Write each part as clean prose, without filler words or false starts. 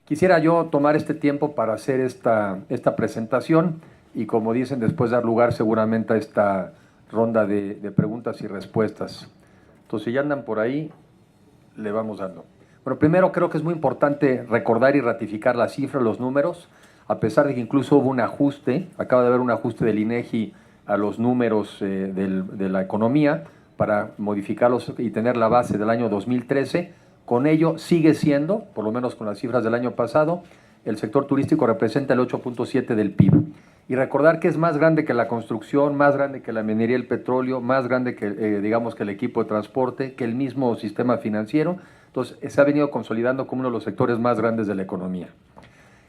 Quisiera yo tomar este tiempo para hacer esta presentación y, como dicen, después dar lugar seguramente a esta ronda de preguntas y respuestas. Entonces, si ya andan por ahí, le vamos dando. Bueno, primero creo que es muy importante recordar y ratificar las cifras, los números, a pesar de que incluso hubo un ajuste, acaba de haber un ajuste del INEGI a los números de la economía para modificarlos y tener la base del año 2013. Con ello sigue siendo, por lo menos con las cifras del año pasado, el sector turístico representa el 8.7 del PIB. Y recordar que es más grande que la construcción, más grande que la minería y el petróleo, más grande que, digamos, que el equipo de transporte, que el mismo sistema financiero. Entonces, se ha venido consolidando como uno de los sectores más grandes de la economía.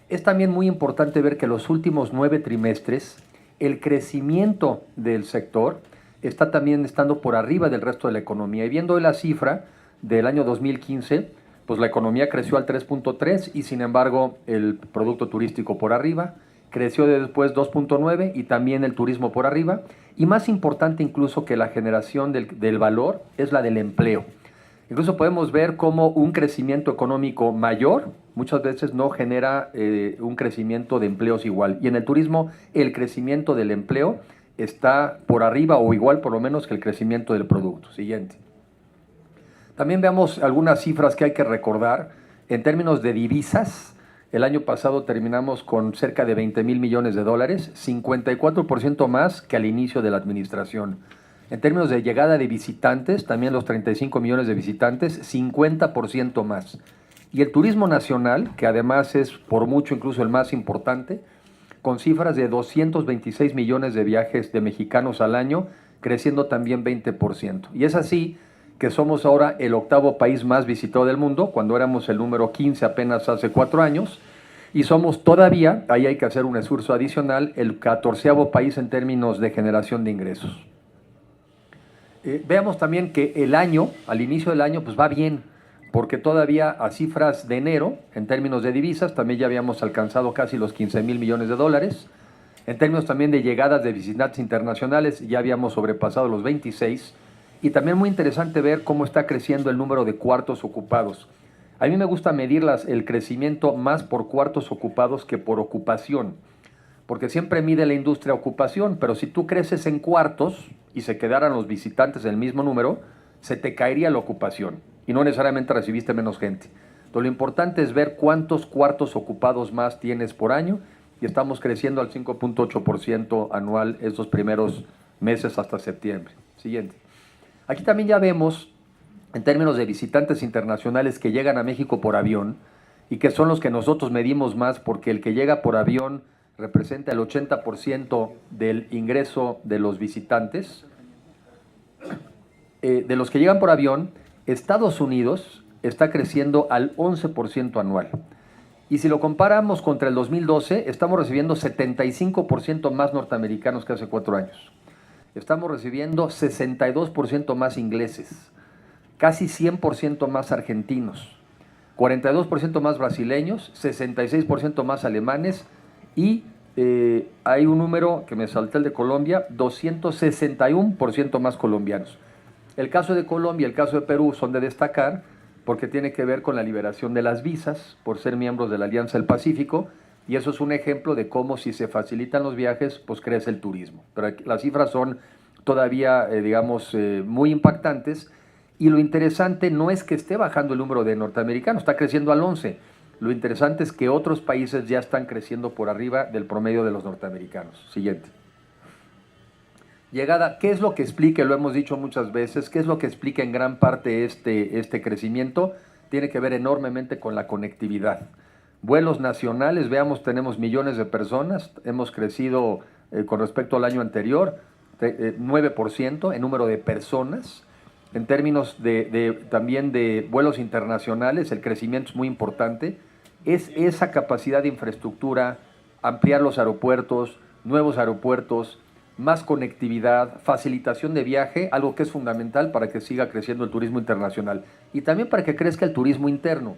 Es también muy importante ver que los últimos 9 trimestres, el crecimiento del sector está también estando por arriba del resto de la economía. Y viendo la cifra del año 2015, pues la economía creció al 3.3 y sin embargo el producto turístico por arriba, creció después 2.9 y también el turismo por arriba. Y más importante incluso que la generación del valor es la del empleo. Incluso podemos ver cómo un crecimiento económico mayor muchas veces no genera un crecimiento de empleos igual. Y en el turismo el crecimiento del empleo está por arriba o igual por lo menos que el crecimiento del producto. Siguiente. También veamos algunas cifras que hay que recordar. En términos de divisas, el año pasado terminamos con cerca de 20,000 millones de dólares, 54% más que al inicio de la administración. En términos de llegada de visitantes, también los 35 millones de visitantes, 50% más. Y el turismo nacional, que además es por mucho incluso el más importante, con cifras de 226 millones de viajes de mexicanos al año, creciendo también 20%. Y es así que somos ahora el 8º país más visitado del mundo, cuando éramos el número 15 apenas hace 4 años, y somos todavía, ahí hay que hacer un esfuerzo adicional, el 14º país en términos de generación de ingresos. Veamos también que el año, al inicio del año, pues va bien, porque todavía a cifras de enero, en términos de divisas, también ya habíamos alcanzado casi los 15,000 millones de dólares. En términos también de llegadas de visitantes internacionales, ya habíamos sobrepasado los 26. Y también muy interesante ver cómo está creciendo el número de cuartos ocupados. A mí me gusta medir el crecimiento más por cuartos ocupados que por ocupación, porque siempre mide la industria ocupación, pero si tú creces en cuartos y se quedaran los visitantes en el mismo número, se te caería la ocupación y no necesariamente recibiste menos gente. Entonces, lo importante es ver cuántos cuartos ocupados más tienes por año y estamos creciendo al 5.8% anual estos primeros meses hasta septiembre. Siguiente. Aquí también ya vemos, en términos de visitantes internacionales que llegan a México por avión y que son los que nosotros medimos más porque el que llega por avión representa el 80% del ingreso de los visitantes. De los que llegan por avión, Estados Unidos está creciendo al 11% anual. Y si lo comparamos contra el 2012, estamos recibiendo 75% más norteamericanos que hace 4 años. Estamos recibiendo 62% más ingleses, casi 100% más argentinos, 42% más brasileños, 66% más alemanes y hay un número que me salté, el de Colombia, 261% más colombianos. El caso de Colombia y el caso de Perú son de destacar porque tiene que ver con la liberación de las visas por ser miembros de la Alianza del Pacífico, y eso es un ejemplo de cómo si se facilitan los viajes, pues crece el turismo. Pero las cifras son todavía, digamos, muy impactantes, y lo interesante no es que esté bajando el número de norteamericanos, está creciendo al 11%. Lo interesante es que otros países ya están creciendo por arriba del promedio de los norteamericanos. Siguiente. Llegada, ¿qué es lo que explica? Lo hemos dicho muchas veces, ¿qué es lo que explica en gran parte este crecimiento? Tiene que ver enormemente con la conectividad. Vuelos nacionales, veamos, tenemos millones de personas, hemos crecido con respecto al año anterior, 9% en número de personas. En términos también de vuelos internacionales, el crecimiento es muy importante. Es esa capacidad de infraestructura, ampliar los aeropuertos, nuevos aeropuertos, más conectividad, facilitación de viaje, algo que es fundamental para que siga creciendo el turismo internacional y también para que crezca el turismo interno.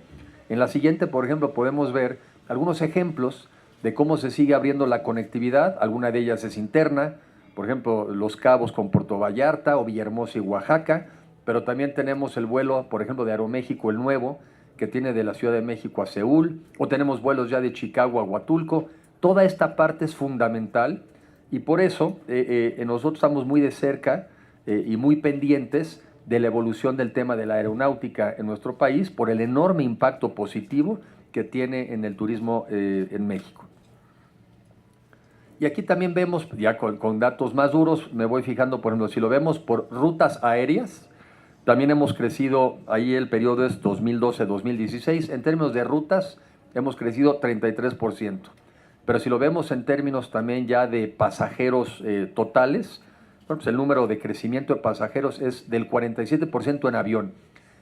En la siguiente, por ejemplo, podemos ver algunos ejemplos de cómo se sigue abriendo la conectividad. Alguna de ellas es interna, por ejemplo, Los Cabos con Puerto Vallarta o Villahermosa y Oaxaca, pero también tenemos el vuelo, por ejemplo, de Aeroméxico, el nuevo, que tiene de la Ciudad de México a Seúl, o tenemos vuelos ya de Chicago a Huatulco. Toda esta parte es fundamental y por eso nosotros estamos muy de cerca y muy pendientes de la evolución del tema de la aeronáutica en nuestro país por el enorme impacto positivo que tiene en el turismo en México. Y aquí también vemos, ya con datos más duros, me voy fijando, por ejemplo, si lo vemos por rutas aéreas, también hemos crecido, ahí el periodo es 2012-2016, en términos de rutas hemos crecido 33%. Pero si lo vemos en términos también ya de pasajeros totales, bueno, pues el número de crecimiento de pasajeros es del 47% en avión.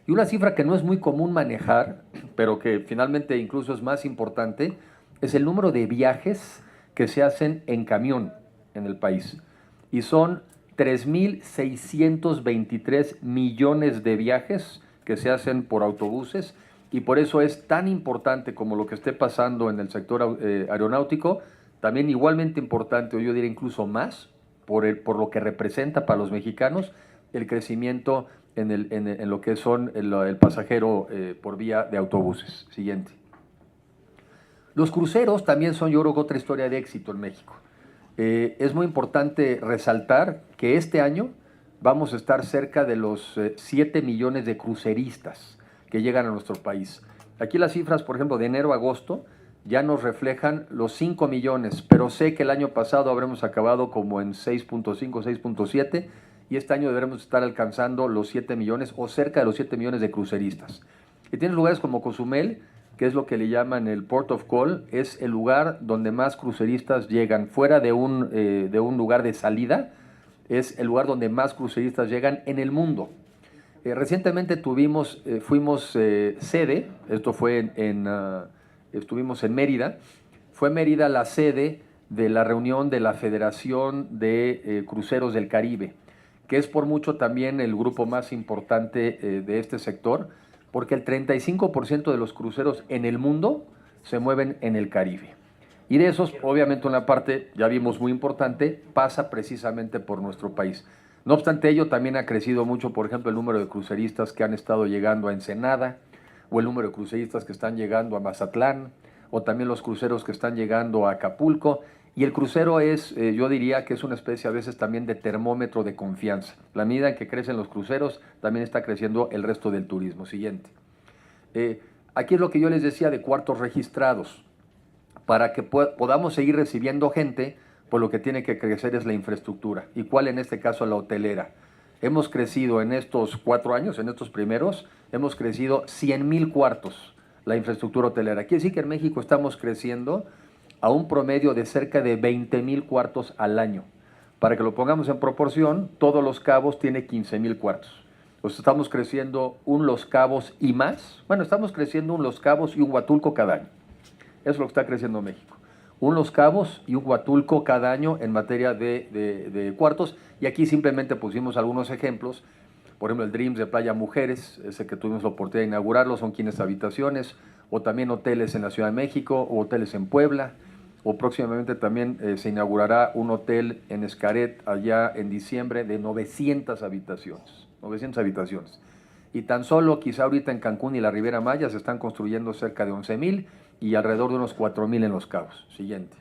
Y una cifra que no es muy común manejar, pero que finalmente incluso es más importante, es el número de viajes que se hacen en camión en el país. Y son 3.623 millones de viajes que se hacen por autobuses, y por eso es tan importante como lo que esté pasando en el sector aeronáutico, también igualmente importante, o yo diría incluso más, por lo que representa para los mexicanos el crecimiento en lo que son el pasajero por vía de autobuses. Siguiente. Los cruceros también son, yo creo, otra historia de éxito en México. Es muy importante resaltar que este año vamos a estar cerca de los 7 millones de cruceristas que llegan a nuestro país. Aquí las cifras, por ejemplo, de enero a agosto ya nos reflejan los 5 millones, pero sé que el año pasado habremos acabado como en 6.5, 6.7, y este año deberemos estar alcanzando los 7 millones o cerca de los 7 millones de cruceristas. Y tienes lugares como Cozumel, que es lo que le llaman el Port of Call, es el lugar donde más cruceristas llegan, fuera de un lugar de salida, es el lugar donde más cruceristas llegan en el mundo. Recientemente fuimos sede, esto fue estuvimos en Mérida, fue Mérida la sede de la reunión de la Federación de Cruceros del Caribe, que es por mucho también el grupo más importante de este sector, porque el 35% de los cruceros en el mundo se mueven en el Caribe. Y de esos, obviamente, una parte, ya vimos, muy importante, pasa precisamente por nuestro país. No obstante ello, también ha crecido mucho, por ejemplo, el número de cruceristas que han estado llegando a Ensenada, o el número de cruceristas que están llegando a Mazatlán, o también los cruceros que están llegando a Acapulco. Y el crucero es, yo diría que es una especie a veces también de termómetro de confianza. La medida en que crecen los cruceros, también está creciendo el resto del turismo. Siguiente. Aquí es lo que yo les decía de cuartos registrados. Para que podamos seguir recibiendo gente, pues lo que tiene que crecer es la infraestructura. ¿Y cuál en este caso? La hotelera. Hemos crecido en estos 4 años, en estos primeros, hemos crecido 100,000 cuartos la infraestructura hotelera. Quiere decir que en México estamos creciendo a un promedio de cerca de 20,000 cuartos al año. Para que lo pongamos en proporción, todos Los Cabos tiene 15,000 cuartos. Pues estamos creciendo un Los Cabos y más. Bueno, estamos creciendo un Los Cabos y un Huatulco cada año. Eso es lo que está creciendo México. Un Los Cabos y un Huatulco cada año en materia de cuartos. Y aquí simplemente pusimos algunos ejemplos. Por ejemplo, el Dreams de Playa Mujeres, ese que tuvimos la oportunidad de inaugurarlo, son 15 habitaciones. O también hoteles en la Ciudad de México, o hoteles en Puebla. O próximamente también se inaugurará un hotel en Xcaret, allá en diciembre, de 900 habitaciones. 900 habitaciones. Y tan solo quizá ahorita en Cancún y la Riviera Maya se están construyendo cerca de 11,000 y alrededor de unos 4,000 en Los Cabos. Siguiente.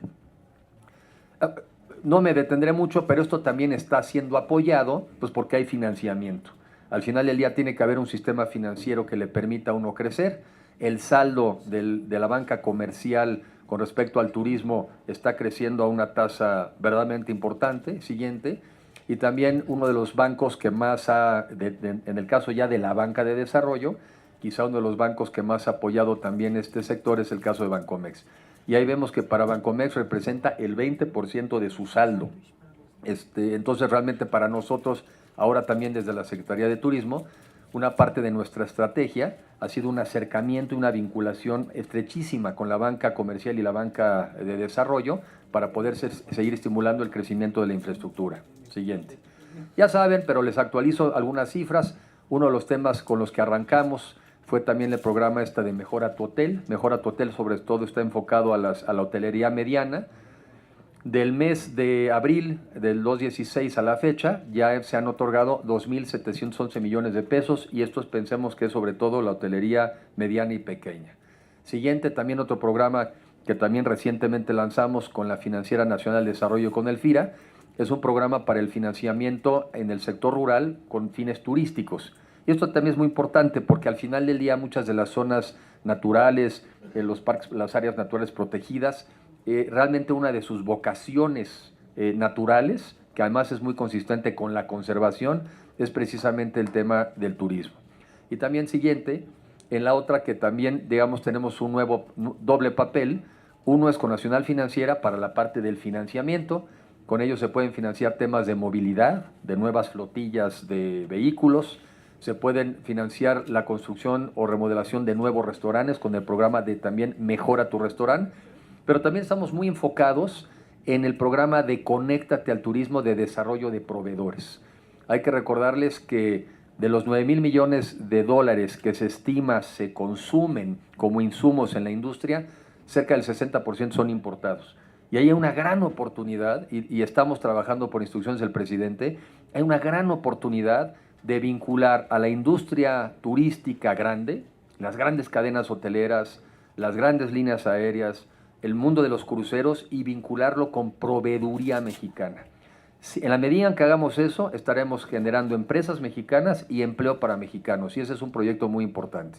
No me detendré mucho, pero esto también está siendo apoyado pues porque hay financiamiento. Al final del día tiene que haber un sistema financiero que le permita a uno crecer. El saldo de la banca comercial con respecto al turismo está creciendo a una tasa verdaderamente importante. Siguiente. Y también uno de los bancos que más en el caso ya de la banca de desarrollo, quizá uno de los bancos que más ha apoyado también este sector es el caso de Bancomex. Y ahí vemos que para Bancomex representa el 20% de su saldo. Entonces realmente para nosotros, ahora también desde la Secretaría de Turismo, una parte de nuestra estrategia ha sido un acercamiento y una vinculación estrechísima con la banca comercial y la banca de desarrollo para poder seguir estimulando el crecimiento de la infraestructura. Siguiente. Ya saben, pero les actualizo algunas cifras. Uno de los temas con los que arrancamos fue también el programa de Mejora tu Hotel. Mejora tu Hotel sobre todo está enfocado a la hotelería mediana. Del mes de abril del 2016 a la fecha ya se han otorgado 2.711 millones de pesos y estos pensemos que es sobre todo la hotelería mediana y pequeña. Siguiente, también otro programa que también recientemente lanzamos con la Financiera Nacional de Desarrollo, con el FIRA, es un programa para el financiamiento en el sector rural con fines turísticos. Y esto también es muy importante porque al final del día muchas de las zonas naturales, los parques, las áreas naturales protegidas, realmente una de sus vocaciones naturales, que además es muy consistente con la conservación, es precisamente el tema del turismo. Y también siguiente, en la otra que también, digamos, tenemos un nuevo doble papel. Uno es con Nacional Financiera para la parte del financiamiento. Con ellos se pueden financiar temas de movilidad, de nuevas flotillas de vehículos. Se pueden financiar la construcción o remodelación de nuevos restaurantes con el programa de también Mejora tu Restaurante. Pero también estamos muy enfocados en el programa de Conéctate al Turismo de desarrollo de proveedores. Hay que recordarles que de los 9,000 millones de dólares que se estima se consumen como insumos en la industria, cerca del 60% son importados. Y hay una gran oportunidad, y estamos trabajando por instrucciones del presidente, hay una gran oportunidad de vincular a la industria turística grande, las grandes cadenas hoteleras, las grandes líneas aéreas, el mundo de los cruceros y vincularlo con proveeduría mexicana. En la medida en que hagamos eso, estaremos generando empresas mexicanas y empleo para mexicanos, y ese es un proyecto muy importante.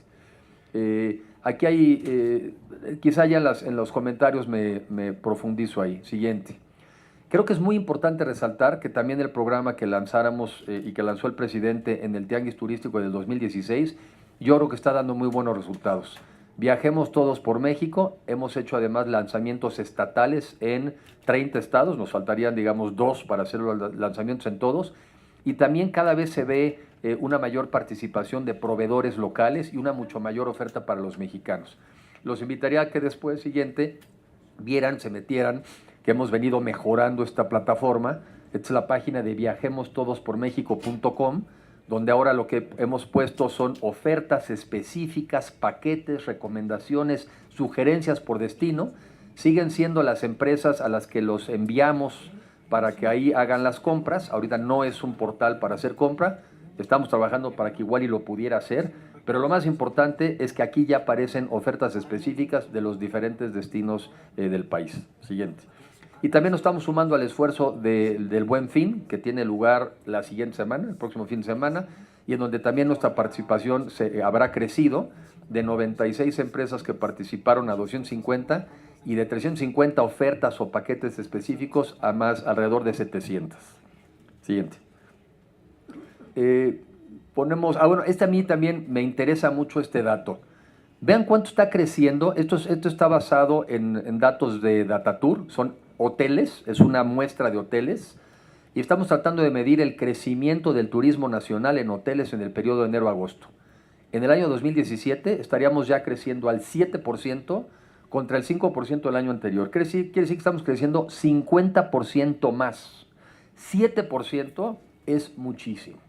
Aquí hay, quizá ya en los comentarios me profundizo ahí. Siguiente. Creo que es muy importante resaltar que también el programa que lanzáramos y que lanzó el presidente en el Tianguis Turístico del 2016, yo creo que está dando muy buenos resultados. Viajemos todos por México, hemos hecho además lanzamientos estatales en 30 estados, nos faltarían digamos 2 para hacer los lanzamientos en todos, y también cada vez se ve una mayor participación de proveedores locales y una mucho mayor oferta para los mexicanos. Los invitaría a que después, siguiente, vieran, se metieran, que hemos venido mejorando esta plataforma. Esta es la página de viajemostodospormexico.com, donde ahora lo que hemos puesto son ofertas específicas, paquetes, recomendaciones, sugerencias por destino. Siguen siendo las empresas a las que los enviamos para que ahí hagan las compras. Ahorita no es un portal para hacer compra, estamos trabajando para que igual y lo pudiera hacer, pero lo más importante es que aquí ya aparecen ofertas específicas de los diferentes destinos del país. Siguiente. Y también nos estamos sumando al esfuerzo del Buen Fin, que tiene lugar la siguiente semana, el próximo fin de semana, y en donde también nuestra participación habrá crecido de 96 empresas que participaron a 250 y de 350 ofertas o paquetes específicos a más alrededor de 700. Siguiente. Bueno, a mí también me interesa mucho este dato. Vean cuánto está creciendo. Esto está basado en datos de Datatur, son hoteles, es una muestra de hoteles, y estamos tratando de medir el crecimiento del turismo nacional en hoteles en el periodo de enero a agosto. En el año 2017 estaríamos ya creciendo al 7% contra el 5% del año anterior. Quiere decir que estamos creciendo 50% más. 7% es muchísimo.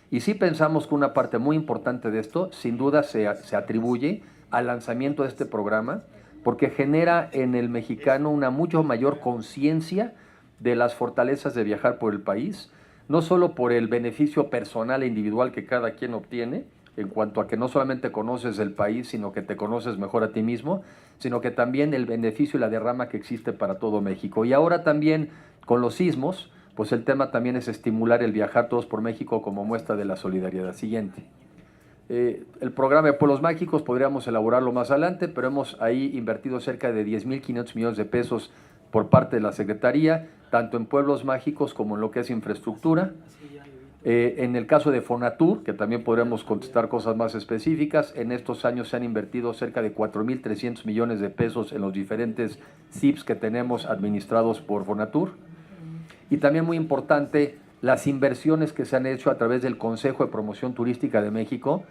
Y sí pensamos que una parte muy importante de esto, sin duda, se atribuye al lanzamiento de este programa, porque genera en el mexicano una mucho mayor conciencia de las fortalezas de viajar por el país, no solo por el beneficio personal e individual que cada quien obtiene, en cuanto a que no solamente conoces el país, sino que te conoces mejor a ti mismo, sino que también el beneficio y la derrama que existe para todo México. Y ahora también con los sismos, pues el tema también es estimular el viajar todos por México como muestra de la solidaridad. Siguiente. El programa de Pueblos Mágicos podríamos elaborarlo más adelante, pero hemos ahí invertido cerca de 10,500 millones de pesos por parte de la Secretaría, tanto en Pueblos Mágicos como en lo que es infraestructura. En el caso de Fonatur, que también podríamos contestar cosas más específicas, en estos años se han invertido cerca de 4,300 millones de pesos en los diferentes CIPs que tenemos administrados por Fonatur. Y también muy importante, las inversiones que se han hecho a través del Consejo de Promoción Turística de México,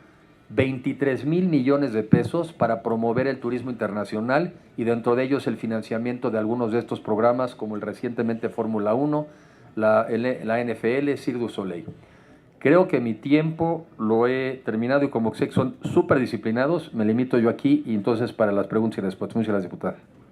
23,000 millones de pesos para promover el turismo internacional y dentro de ellos el financiamiento de algunos de estos programas como el recientemente Fórmula 1, la NFL, Cirque du Soleil. Creo que mi tiempo lo he terminado y como sé que son súper disciplinados, me limito yo aquí y entonces para las preguntas y respuestas. Muchas gracias, diputada.